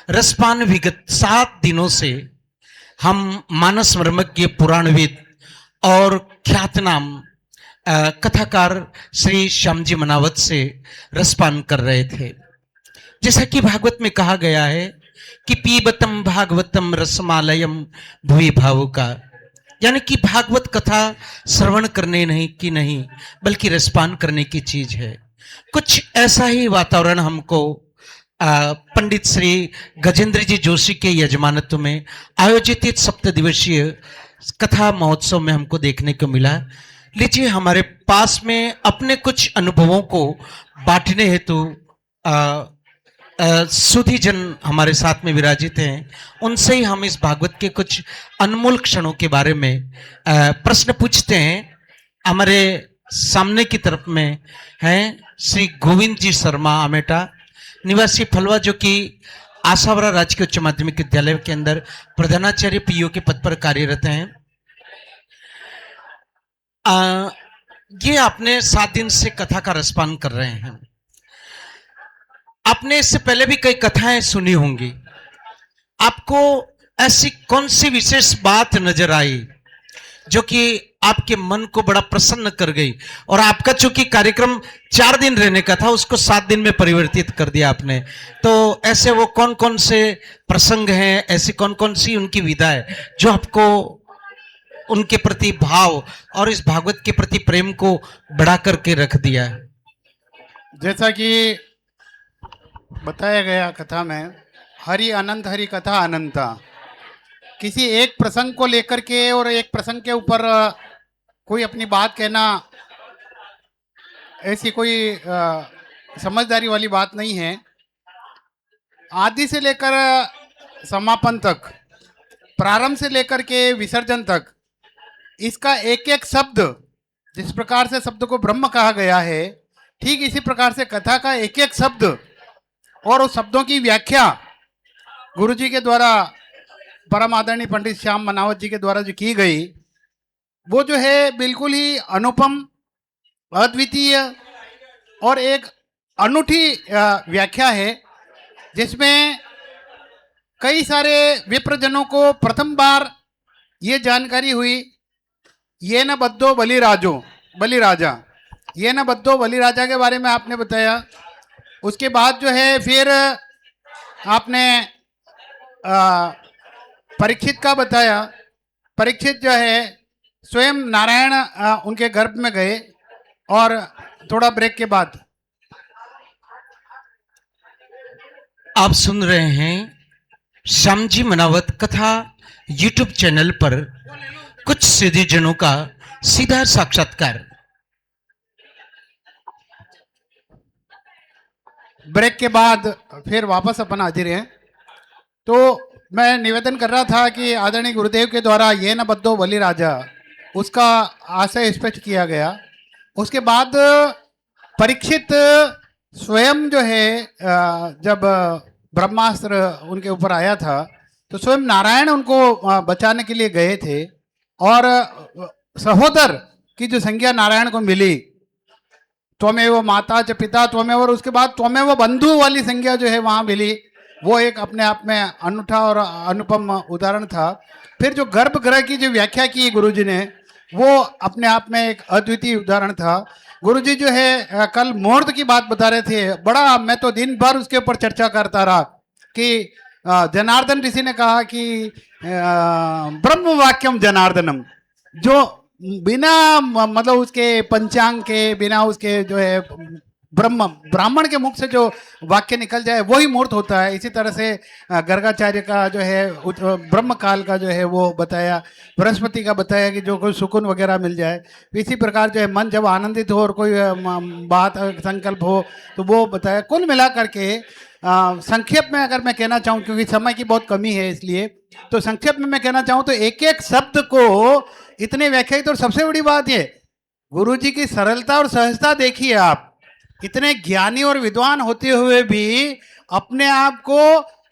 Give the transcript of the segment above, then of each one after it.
रसपान विगत 7 दिनों से हम मानस मर्मज्ञ पुराणविद और ख्यातनाम कथाकार श्री श्यामजी मनावत से रसपान कर रहे थे। जैसा कि भागवत में कहा गया है कि पीबतम भागवतम रसमालयम भुवि भावुका, यानी कि भागवत कथा श्रवण करने नहीं की नहीं बल्कि रसपान करने की चीज है। कुछ ऐसा ही वातावरण हमको पंडित श्री गजेंद्र जी जोशी के यजमानत्व में आयोजित इस 7 दिवसीय कथा महोत्सव में हमको देखने को मिला। लीजिए, हमारे पास में अपने कुछ अनुभवों को बांटने हेतु सुधी जन हमारे साथ में विराजित हैं। उनसे ही हम इस भागवत के कुछ अनमोल क्षणों के बारे में प्रश्न पूछते हैं। हमारे सामने की तरफ में हैं श्री गोविंद जी शर्मा आमेटा, निवासी फलवा, जो कि आशावरा राजकीय उच्च माध्यमिक विद्यालय के अंदर प्रधानाचार्य पीओ के पद पर कार्यरत हैं। ये आपने 7 दिन से कथा का रसपान कर रहे हैं। आपने इससे पहले भी कई कथाएं सुनी होंगी। आपको ऐसी कौन सी विशेष बात नजर आई जो कि आपके मन को बड़ा प्रसन्न कर गई, और आपका चूंकि कार्यक्रम 4 दिन रहने का था उसको 7 दिन में परिवर्तित कर दिया आपने, तो ऐसे वो कौन कौन से प्रसंग हैं, ऐसी कौन कौन सी उनकी विधा है जो आपको उनके प्रति भाव और इस भागवत के प्रति प्रेम को बढ़ा करके रख दिया है? जैसा कि बताया गया कथा में, हरि अनंत हरि कथा अनंता, किसी एक प्रसंग को लेकर के और एक प्रसंग के ऊपर कोई अपनी बात कहना ऐसी कोई समझदारी वाली बात नहीं है। आदि से लेकर समापन तक, प्रारंभ से लेकर के विसर्जन तक, इसका एक एक शब्द, जिस प्रकार से शब्द को ब्रह्म कहा गया है, ठीक इसी प्रकार से कथा का एक एक शब्द और उस शब्दों की व्याख्या गुरु जी के द्वारा, परम आदरणीय पंडित श्याम मनावत जी के द्वारा जो की गई, वो जो है बिल्कुल ही अनुपम, अद्वितीय और एक अनूठी व्याख्या है, जिसमें कई सारे विप्रजनों को प्रथम बार ये जानकारी हुई, ये न बद्धो बलिराजा, ये न बद्धो बलिराजा के बारे में आपने बताया। उसके बाद जो है फिर आपने परीक्षित का बताया। परीक्षित जो है स्वयं नारायण उनके गर्भ में गए, और थोड़ा ब्रेक के बाद आप सुन रहे हैं श्यामजी मनावत कथा यूट्यूब चैनल पर कुछ सिद्धि जनों का सीधा साक्षात्कार। ब्रेक के बाद फिर वापस अपन हाजिर हैं। तो मैं निवेदन कर रहा था कि आदरणीय गुरुदेव के द्वारा ये न बद्धो बलिराजा, उसका आशय स्पष्ट किया गया। उसके बाद परीक्षित स्वयं जो है, जब ब्रह्मास्त्र उनके ऊपर आया था तो स्वयं नारायण उनको बचाने के लिए गए थे, और सहोदर की जो संज्ञा नारायण को मिली, त्वमेव माता च पिता त्वमेव, और उसके बाद त्वमेव बंधु वाली संज्ञा जो है वहाँ मिली, वो एक अपने आप में अनूठा और अनुपम उदाहरण था। फिर जो गर्भगृह की जो व्याख्या की गुरुजी ने, वो अपने आप में एक अद्वितीय उदाहरण था। गुरुजी जो है कल मुहूर्त की बात बता रहे थे, बड़ा मैं तो दिन भर उसके ऊपर चर्चा करता रहा कि जनार्दन ऋषि ने कहा कि ब्रह्म वाक्यम जनार्दनम, जो बिना मतलब उसके पंचांग के, बिना उसके जो है ब्राह्मण के मुख से जो वाक्य निकल जाए वही मूर्त होता है। इसी तरह से गर्गाचार्य का जो है ब्रह्म काल का जो है वो बताया, बृहस्पति का बताया कि जो कोई सुकून वगैरह मिल जाए। इसी प्रकार जो है मन जब आनंदित हो और कोई बात संकल्प हो तो वो बताया। कुल मिला करके संक्षेप में अगर मैं कहना चाहूँ, क्योंकि समय की बहुत कमी है इसलिए, तो संक्षेप में मैं कहना चाहूँ तो एक एक शब्द को इतने व्याख्यायित, और सबसे बड़ी बात ये गुरु जी की सरलता और सहजता देखिए आप। इतने ज्ञानी और विद्वान होते हुए भी अपने आप को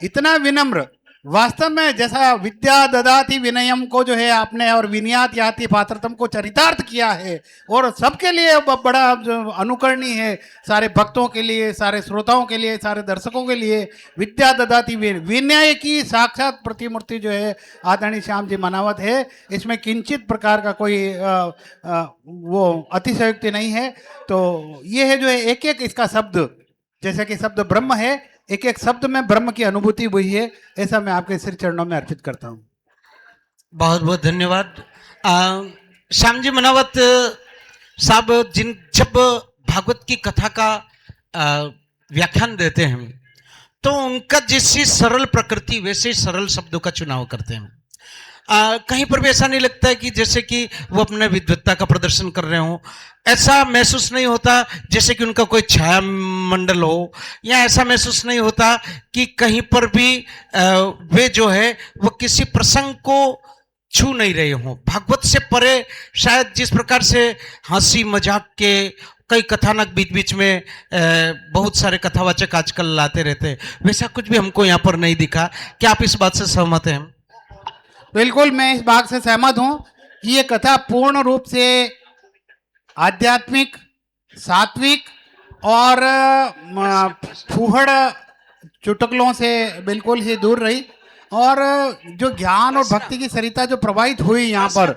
इतना विनम्र वास्तव में जैसा विद्या ददाति विनयम को जो है आपने और विनयात याति पात्रतम को चरितार्थ किया है और सबके लिए बड़ा जो अनुकरणीय है, सारे भक्तों के लिए, सारे श्रोताओं के लिए, सारे दर्शकों के लिए। विद्या ददाति विनय की साक्षात प्रतिमूर्ति जो है आदरणीय श्याम जी मनावत है। इसमें किंचित प्रकार का कोई वो अतिशयोक्ति नहीं है। तो ये है जो है एक एक इसका शब्द, जैसे कि शब्द ब्रह्म है, एक एक शब्द में ब्रह्म की अनुभूति हुई है, ऐसा मैं आपके श्री चरणों में अर्पित करता हूँ। बहुत बहुत धन्यवाद। श्याम जी मनावत साहब जब भागवत की कथा का व्याख्यान देते हैं तो उनका जैसी सरल प्रकृति वैसे ही सरल शब्दों का चुनाव करते हैं। कहीं पर भी ऐसा नहीं लगता है कि जैसे कि वो अपने विद्वत्ता का प्रदर्शन कर रहे हो। ऐसा महसूस नहीं होता जैसे कि उनका कोई छाया मंडल हो, या ऐसा महसूस नहीं होता कि कहीं पर भी वे जो है वो किसी प्रसंग को छू नहीं रहे हों। भागवत से परे शायद जिस प्रकार से हंसी मजाक के कई कथानक बीच बीच में बहुत सारे कथावाचक आजकल लाते रहते हैं, वैसा कुछ भी हमको यहाँ पर नहीं दिखा। क्या आप इस बात से सहमत हैं? बिल्कुल, मैं इस बात से सहमत हूँ कि ये कथा पूर्ण रूप से आध्यात्मिक, सात्विक और फूहड़ चुटकुलों से बिल्कुल ही दूर रही, और जो ज्ञान और भक्ति की सरिता जो प्रवाहित हुई यहाँ पर,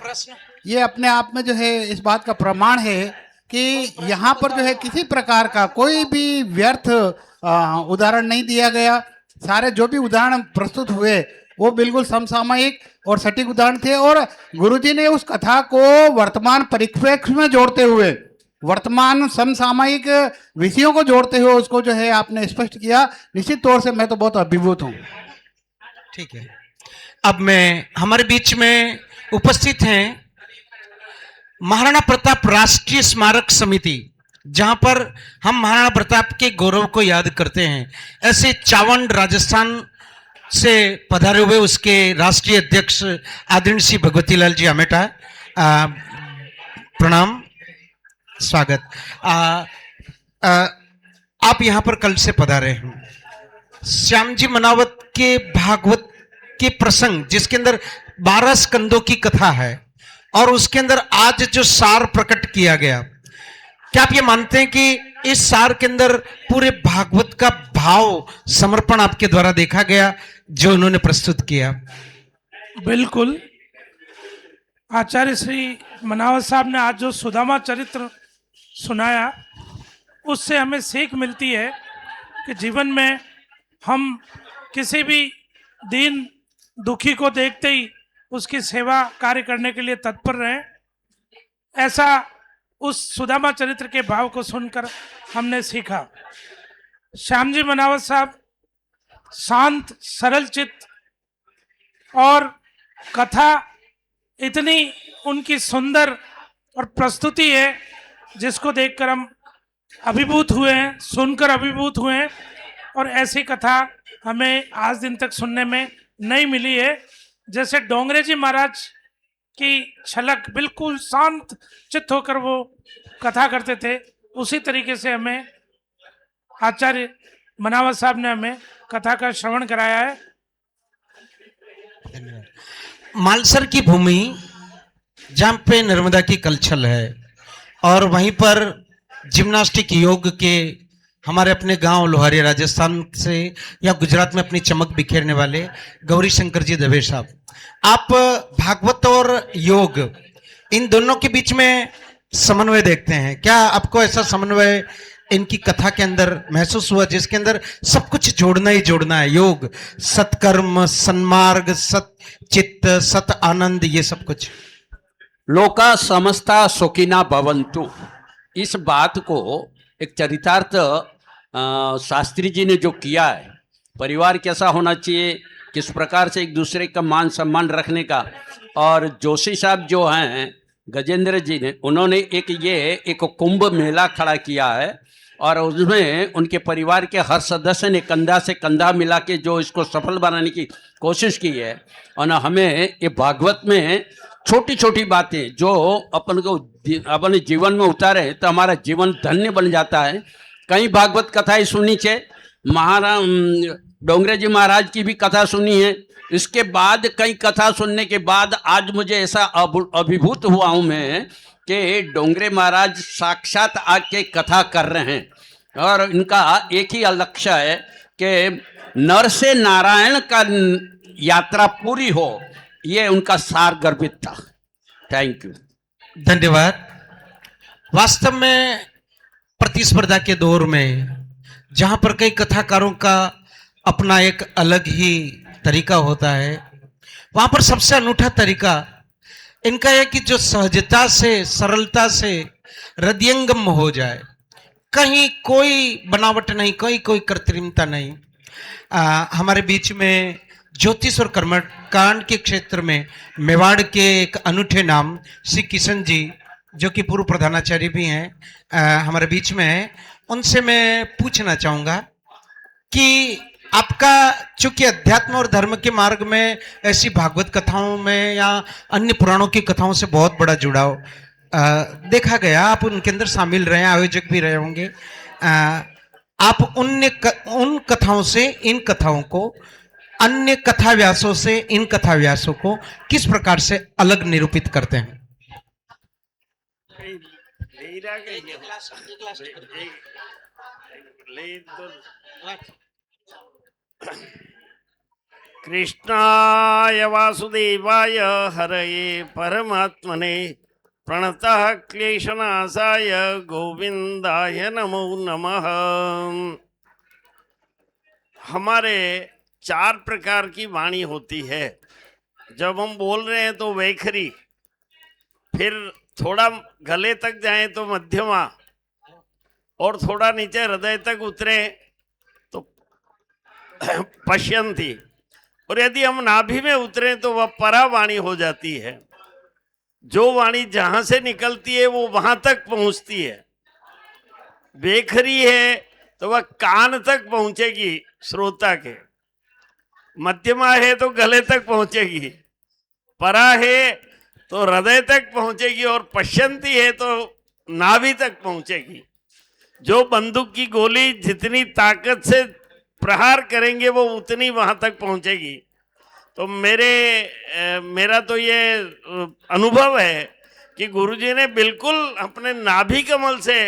ये अपने आप में जो है इस बात का प्रमाण है कि यहाँ पर जो है किसी प्रकार का कोई भी व्यर्थ उदाहरण नहीं दिया गया। सारे जो भी उदाहरण प्रस्तुत हुए वो बिल्कुल समसामयिक और सटीक उदाहरण थे, और गुरुजी ने उस कथा को वर्तमान परिप्रेक्ष्य में जोड़ते हुए, वर्तमान समसामयिक विषयों को जोड़ते हुए उसको जो है आपने स्पष्ट किया। निश्चित तौर से मैं तो बहुत अभिभूत हूँ। ठीक है, अब मैं हमारे बीच में उपस्थित हैं महाराणा प्रताप राष्ट्रीय स्मारक समिति, जहां पर हम महाराणा प्रताप के गौरव को याद करते हैं। ऐसे चावंड राजस्थान से पधारे हुए उसके राष्ट्रीय अध्यक्ष आदरणीय श्री भगवती लाल जी आमेटा, प्रणाम, स्वागत। आप यहां पर कल से पधारे हैं। श्याम जी मनावत के भागवत के प्रसंग, जिसके अंदर 12 स्कंदों की कथा है और उसके अंदर आज जो सार प्रकट किया गया, क्या आप ये मानते हैं कि इस सार के अंदर पूरे भागवत का भाव समर्पण आपके द्वारा देखा गया जो उन्होंने प्रस्तुत किया? बिल्कुल, आचार्य श्री मनावत साहब ने आज जो सुदामा चरित्र सुनाया, उससे हमें सीख मिलती है कि जीवन में हम किसी भी दीन दुखी को देखते ही उसकी सेवा कार्य करने के लिए तत्पर रहें। ऐसा उस सुदामा चरित्र के भाव को सुनकर हमने सीखा। श्याम जी मनावत साहब शांत, सरल चित्त, और कथा इतनी उनकी सुंदर और प्रस्तुति है जिसको देखकर हम अभिभूत हुए हैं, सुनकर अभिभूत हुए हैं, और ऐसी कथा हमें आज दिन तक सुनने में नहीं मिली है। जैसे डोंगरे जी महाराज की छलक, बिल्कुल शांत चित्त होकर वो कथा करते थे, उसी तरीके से हमें आचार्य मनावत साहब ने हमें कथा का श्रवण कराया है। मालसर की भूमि जहां पे नर्मदा की कलछल है, और वहीं पर जिम्नास्टिक योग के हमारे अपने गांव लोहारी राजस्थान से या गुजरात में अपनी चमक बिखेरने वाले गौरी शंकर जी दवे साहब, आप भागवत और योग इन दोनों के बीच में समन्वय देखते हैं। क्या आपको ऐसा समन्वय इनकी कथा के अंदर महसूस हुआ जिसके अंदर सब कुछ जोड़ना ही जोड़ना है? योग, सत्कर्म, सन्मार्ग, सत चित्त, सत आनंद, ये सब कुछ। लोका समस्ता सुखिना भवन्तु, इस बात को एक चरितार्थ शास्त्री जी ने जो किया है, परिवार कैसा होना चाहिए, किस प्रकार से एक दूसरे का मान सम्मान रखने का। और जोशी साहब जो हैं, गजेंद्र जी ने, उन्होंने एक कुंभ मेला खड़ा किया है, और उसमें उनके परिवार के हर सदस्य ने कंधा से कंधा मिला के जो इसको सफल बनाने की कोशिश की है। और हमें ये भागवत में छोटी छोटी बातें जो अपन को अपने जीवन में उतारे तो हमारा जीवन धन्य बन जाता है। कई भागवत कथाएं सुनी छे, डोंगरे जी महाराज की भी कथा सुनी है। इसके बाद कई कथा सुनने के बाद आज मुझे ऐसा अभिभूत हुआ हूं मैं कि डोंगरे महाराज साक्षात आके कथा कर रहे हैं और इनका एक ही लक्ष्य है कि नर से नारायण का यात्रा पूरी हो, ये उनका सार गर्भित था। Thank you. धन्यवाद। वास्तव में प्रतिस्पर्धा के दौर में जहां पर कई कथाकारों का अपना एक अलग ही तरीका होता है, वहां पर सबसे अनूठा तरीका इनका है कि जो सहजता से, सरलता से हृदयंगम हो जाए, कहीं कोई बनावट नहीं, कोई कृत्रिमता नहीं। हमारे बीच में ज्योतिष और कर्मकांड के क्षेत्र में मेवाड़ के एक अनूठे नाम श्री किशन जी, जो कि पूर्व प्रधानाचार्य भी हैं, हमारे बीच में है। उनसे मैं पूछना चाहूँगा कि आपका चूंकि अध्यात्म और धर्म के मार्ग में ऐसी भागवत कथाओं में या अन्य पुराणों की कथाओं से बहुत बड़ा जुड़ाव देखा गया, आप उनके अंदर शामिल रहे, आयोजक भी रहे होंगे। आप उन कथाओं से इन कथाओं को, अन्य कथा व्यासों से इन कथा व्यासों को किस प्रकार से अलग निरूपित करते हैं? कृष्णाय वासुदेवाय हरये परमात्मने प्रणतः क्लेशनाशाय गोविंदाय नमो नमः। हमारे 4 प्रकार की वाणी होती है। जब हम बोल रहे हैं तो वैखरी, फिर थोड़ा गले तक जाएं तो मध्यमा, और थोड़ा नीचे हृदय तक उतरे तो पश्यंती, और यदि हम नाभि में उतरे तो वह परावाणी हो जाती है। जो वाणी जहां से निकलती है वो वहां तक पहुंचती है। बेखरी है तो वह कान तक पहुंचेगी श्रोता के, मध्यमा है तो गले तक पहुंचेगी, परा है तो हृदय तक पहुंचेगी, और पश्यंती है तो नाभि तक पहुंचेगी। जो बंदूक की गोली जितनी ताकत से प्रहार करेंगे वो उतनी वहां तक पहुंचेगी। तो मेरा तो ये अनुभव है कि गुरुजी ने बिल्कुल अपने नाभि कमल से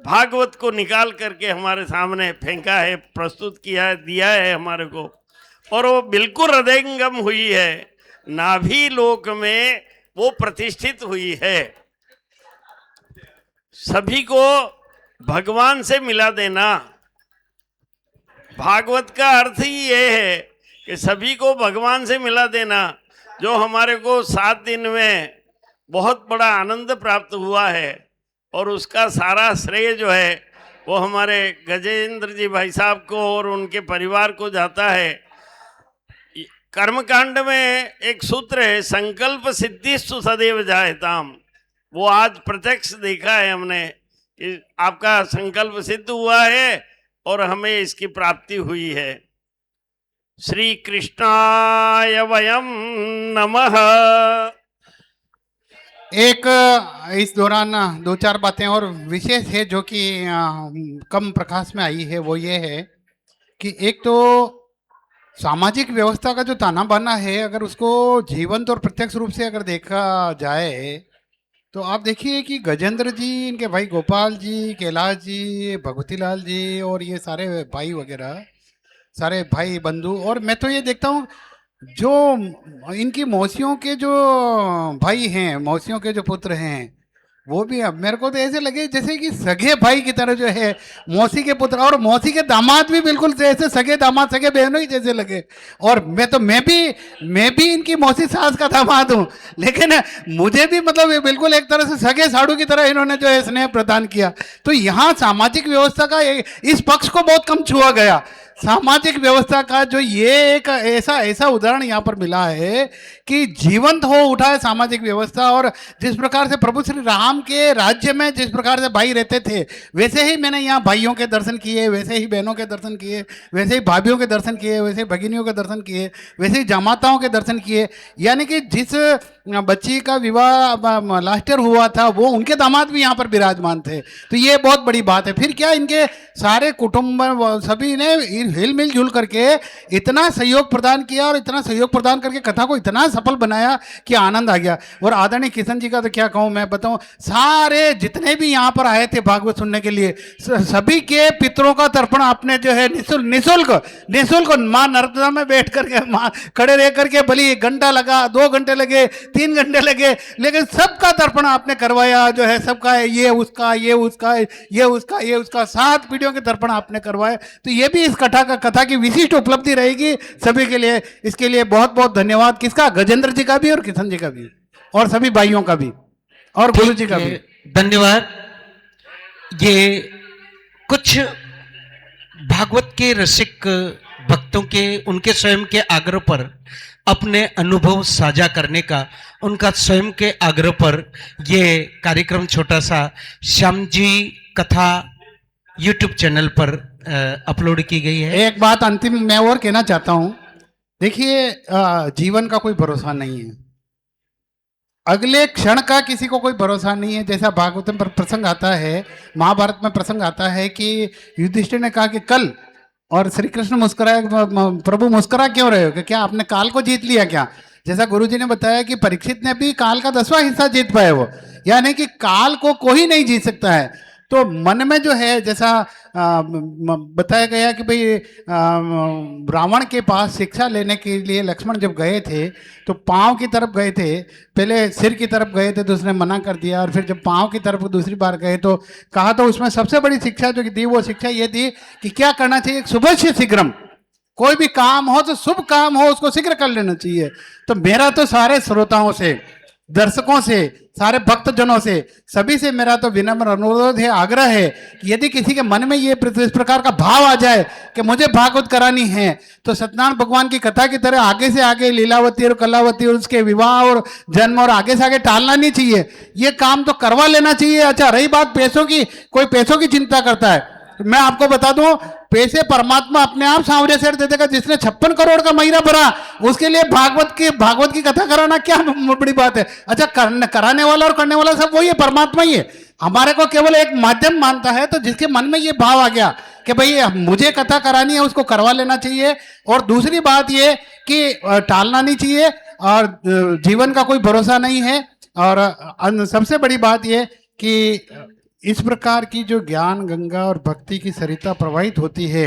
भागवत को निकाल करके हमारे सामने फेंका है, प्रस्तुत किया है, दिया है हमारे को, और वो बिल्कुल हृदयंगम हुई है, नाभि लोक में वो प्रतिष्ठित हुई है। सभी को भगवान से मिला देना, भागवत का अर्थ ही ये है कि सभी को भगवान से मिला देना। जो हमारे को 7 दिन में बहुत बड़ा आनंद प्राप्त हुआ है, और उसका सारा श्रेय जो है वो हमारे गजेंद्र जी भाई साहब को और उनके परिवार को जाता है। कर्मकांड में एक सूत्र है, संकल्प सिद्धिस्तु सदैव जायताम। वो आज प्रत्यक्ष देखा है हमने कि आपका संकल्प सिद्ध हुआ है और हमें इसकी प्राप्ति हुई है। श्री कृष्णाय वयम नमः। एक इस दौरान 2-4 बातें और विशेष है जो कि कम प्रकाश में आई है, वो ये है कि एक तो सामाजिक व्यवस्था का जो ताना बाना है, अगर उसको जीवंत और प्रत्यक्ष रूप से अगर देखा जाए तो आप देखिए कि गजेंद्र जी, इनके भाई गोपाल जी, कैलाश जी, भगवती लाल जी और ये सारे भाई वगैरह, सारे भाई बंधु, और मैं तो ये देखता हूँ जो इनकी मौसियों के जो भाई हैं, मौसियों के जो पुत्र हैं, वो भी अब मेरे को तो ऐसे लगे जैसे कि सगे भाई की तरह जो है मौसी के पुत्र, और मौसी के दामाद भी बिल्कुल जैसे सगे दामाद, सगे बहनों ही जैसे लगे। और मैं भी इनकी मौसी सास का दामाद हूँ, लेकिन मुझे भी मतलब ये बिल्कुल एक तरह से सगे साड़ू की तरह इन्होंने जो है स्नेह प्रदान किया। तो यहाँ सामाजिक व्यवस्था का इस पक्ष को बहुत कम छुआ गया। सामाजिक व्यवस्था का जो ये एक ऐसा उदाहरण यहाँ पर मिला है कि जीवंत हो उठा है सामाजिक व्यवस्था। और जिस प्रकार से प्रभु श्री राम के राज्य में जिस प्रकार से भाई रहते थे, वैसे ही मैंने यहाँ भाइयों के दर्शन किए, वैसे ही बहनों के दर्शन किए, वैसे ही भाभियों के दर्शन किए, वैसे ही भगिनियों के दर्शन किए, वैसे ही जमाताओं के दर्शन किए। यानी कि जिस बच्ची का विवाह लास्ट ईयर हुआ था वो उनके दामाद भी यहाँ पर विराजमान थे। तो ये बहुत बड़ी बात है। फिर क्या इनके सारे कुटुंब सभी ने हिल मिल जुल करके इतना सहयोग प्रदान किया और इतना सहयोग प्रदान करके कथा को इतना सफल बनाया कि आनंद आ गया। और आदरणीय किशन जी का तो क्या कहूँ, मैं बताऊँ, सारे जितने भी यहाँ पर आए थे भागवत सुनने के लिए, सभी के पितरों का तर्पण आपने जो है निःशुल्क माँ नर्मदा में बैठ करके माँ खड़े रह करके, भली 1 घंटा लगा, 2 घंटे लगे, 3 घंटे लगे, लेकिन सबका तर्पण आपने करवाया जो है, सबका ये उसका ये उसका ये उसका ये उसका 7 पीढ़ियों के तर्पण आपने करवाए। तो ये भी इस कथा की विशिष्ट उपलब्धि रहेगी सभी के लिए। इसके लिए बहुत बहुत धन्यवाद, किसका, गजेंद्र जी का भी और किशन जी का भी और सभी भाइयों का भी और गुरु जी का भी धन्यवाद। ये कुछ भागवत के रसिक भक्तों के उनके स्वयं के आग्रह पर अपने अनुभव साझा करने का, उनका स्वयं के आग्रह पर ये कार्यक्रम छोटा सा श्याम जी कथा यूट्यूब चैनल पर अपलोड की गई है। एक बात अंतिम मैं और कहना चाहता हूं, देखिए जीवन का कोई भरोसा नहीं है, अगले क्षण का किसी को कोई भरोसा नहीं है। जैसा भागवतम पर प्रसंग आता है, महाभारत में प्रसंग आता है कि युधिष्ठिर ने कहा कि कल, और श्री कृष्ण मुस्कुराए, प्रभु मुस्कुरा क्यों रहे हो, कि क्या आपने काल को जीत लिया क्या? जैसा गुरुजी ने बताया कि परीक्षित ने भी काल का 10वां हिस्सा जीत पाए वो, यानी कि काल को कोई नहीं जीत सकता है। तो मन में जो है, जैसा बताया गया कि भाई रावण के पास शिक्षा लेने के लिए लक्ष्मण जब गए थे तो पाँव की तरफ गए थे, पहले सिर की तरफ गए थे तो उसने मना कर दिया, और फिर जब पाँव की तरफ दूसरी बार गए तो कहा, तो उसमें सबसे बड़ी शिक्षा जो दी वो शिक्षा ये थी कि क्या करना चाहिए, शुभस्य शीघ्रम, कोई भी काम हो तो शुभ काम हो उसको शीघ्र कर लेना चाहिए। तो मेरा तो सारे श्रोताओं से, दर्शकों से, सारे भक्तजनों से, सभी से मेरा तो विनम्र अनुरोध है, आग्रह है कि यदि किसी के मन में ये इस प्रकार का भाव आ जाए कि मुझे भागवत करानी है, तो सत्यनारायण भगवान की कथा की तरह आगे से आगे लीलावती और कलावती और उसके विवाह और जन्म और आगे से आगे टालना नहीं चाहिए, ये काम तो करवा लेना चाहिए। अच्छा, रही बात पैसों की, कोई पैसों की चिंता करता है, मैं आपको बता दूं, पैसे परमात्मा अपने आप सांवरे सेठ दे देगा। जिसने 56 करोड़ का महीना भरा, उसके लिए भागवत की कथा कराना क्या बड़ी बात है। अच्छा, कराने वाला और करने वाला सब वही है, परमात्मा ही है, हमारे को केवल एक माध्यम मानता है। तो जिसके मन में ये भाव आ गया कि भाई मुझे कथा करानी है, उसको करवा लेना चाहिए। और दूसरी बात ये कि टालना नहीं चाहिए, और जीवन का कोई भरोसा नहीं है। और सबसे बड़ी बात ये कि इस प्रकार की जो ज्ञान गंगा और भक्ति की सरिता प्रवाहित होती है,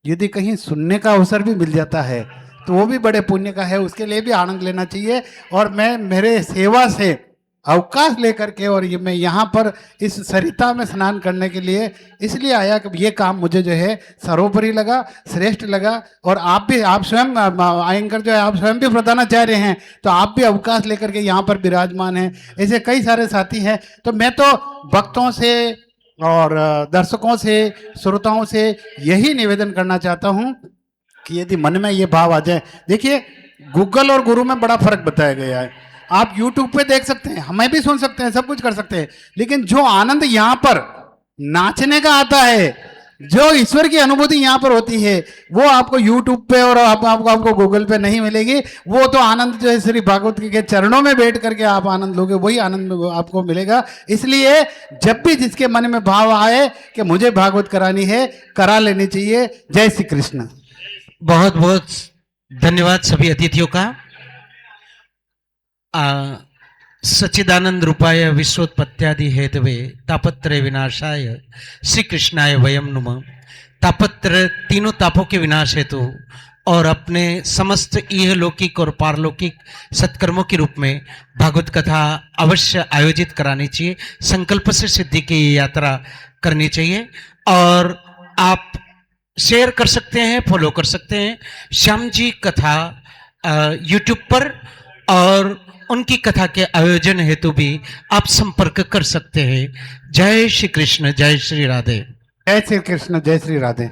यदि कहीं सुनने का अवसर भी मिल जाता है तो वो भी बड़े पुण्य का है, उसके लिए भी आनंद लेना चाहिए। और मैं मेरे सेवा से अवकाश लेकर के, और ये मैं यहाँ पर इस सरिता में स्नान करने के लिए इसलिए आया कि ये काम मुझे जो है सर्वोपरि लगा, श्रेष्ठ लगा। और आप भी, आप स्वयं एंकर जो है, आप स्वयं भी प्रधानाचार्य हैं, तो आप भी अवकाश लेकर के यहाँ पर विराजमान हैं। ऐसे कई सारे साथी हैं। तो मैं तो भक्तों से और दर्शकों से, श्रोताओं से यही निवेदन करना चाहता हूँ कि यदि मन में ये भाव आ जाए, देखिए गूगल और गुरु में बड़ा फर्क बताया गया है। आप YouTube पे देख सकते हैं, हमें भी सुन सकते हैं, सब कुछ कर सकते हैं, लेकिन जो आनंद यहाँ पर नाचने का आता है, जो ईश्वर की अनुभूति यहाँ पर होती है, वो आपको YouTube पे और आपको गूगल पे नहीं मिलेगी। वो तो आनंद जो है श्री भागवत के चरणों में बैठ करके आप आनंद लोगे, वही आनंद आपको मिलेगा। इसलिए जब भी जिसके मन में भाव आए कि मुझे भागवत करानी है, करा लेनी चाहिए। जय श्री कृष्ण। बहुत बहुत धन्यवाद सभी अतिथियों का। सच्चिदानंद रूपाय विश्वोत्पत्त्यादि हेतवे तापत्रय विनाशाय श्री कृष्णाय वयम नुमः। तापत्र तीनों तापों के विनाश हेतु और अपने समस्त इहलौकिक और पारलौकिक सत्कर्मों के रूप में भागवत कथा अवश्य आयोजित करानी चाहिए। संकल्प से सिद्धि की यात्रा करनी चाहिए। और आप शेयर कर सकते हैं, फॉलो कर सकते हैं श्याम जी कथा यूट्यूब पर, और उनकी कथा के आयोजन हेतु भी आप संपर्क कर सकते हैं। जय श्री कृष्ण, जय श्री राधे। जय श्री कृष्ण, जय श्री राधे।